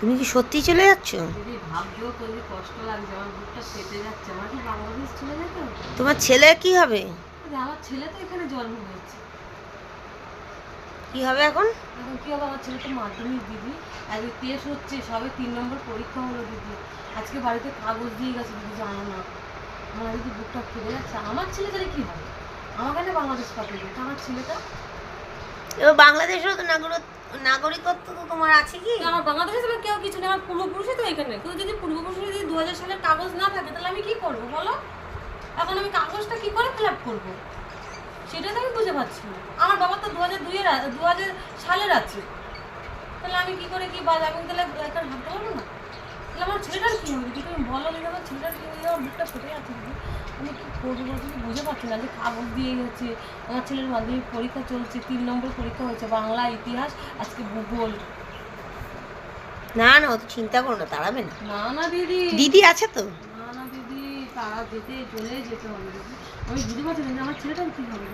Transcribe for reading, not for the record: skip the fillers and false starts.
তুমি কি সত্যি চলে যাচ্ছ? দিদি ভাবতেও তো যে কষ্ট লাগছে, আমার বুকটা ফেটে যাচ্ছে। আমার কি বাংলাদেশ চলে যেত? তোমার ছেলে কি হবে? আমার ছেলে তো এখানে জন্ম হয়েছে। কি হবে এখন? এখন কি হবে? আমার ছেলে তো মাধ্যমিক দিদি, আজকে টেস্ট হচ্ছে, সবে 3 নম্বর পরীক্ষা হলো দিদি। আজকে বাড়িতে কাগজ দিয়ে গেছে দিদি, জানো না? আমার দিদি বুকটা ফেটে যাচ্ছে। আমার ছেলে তাহলে কি হবে? আমার কাছে বাংলাদেশ পাঠিয়ে দিচ্ছে আমার ছেলেটা। এবার বাংলাদেশেরও তো নাগরিকত্ব তো তোমার আছে কি? আমার বাংলাদেশে তো কেউ কিছু নেই, আমার পূর্বপুরুষই তো এখানে। কিন্তু যদি পূর্বপুরুষের যদি 2000 সালের কাগজ না থাকে তাহলে আমি কি করবো বলো? এখন আমি কাগজটা কি করে ফিল আপ করবো সেটা তো আমি বুঝে পাচ্ছি না। আমার বাবা তো 2000 সালের আছে, তাহলে আমি কি করে কি বাদ, আমি তাহলে একটা ভাবতে পারবো না? তাহলে আমার ছেলেটার কী হবে? যদি তুমি বলো দিদি আমার ছেলেটার কী হবে, আমার বুকটা ফেটে যাচ্ছে দিদি। আমি কী করবো বলতে বুঝে পাচ্ছি না। যে কাগজ দিয়ে গেছে, আমার ছেলের মাধ্যমিক পরীক্ষা চলছে, 3 নম্বর পরীক্ষা হয়েছে, বাংলা, ইতিহাস, আজকে ভূগোল। না না, অত চিন্তা করো না, তাড়াবে না। না না দিদি, দিদি আছে তো। না না দিদি, তারা যেতে চলে যেতে হবে দিদি। আমি বুঝতে পারছি না যে আমার ছেলেটার কী হবে।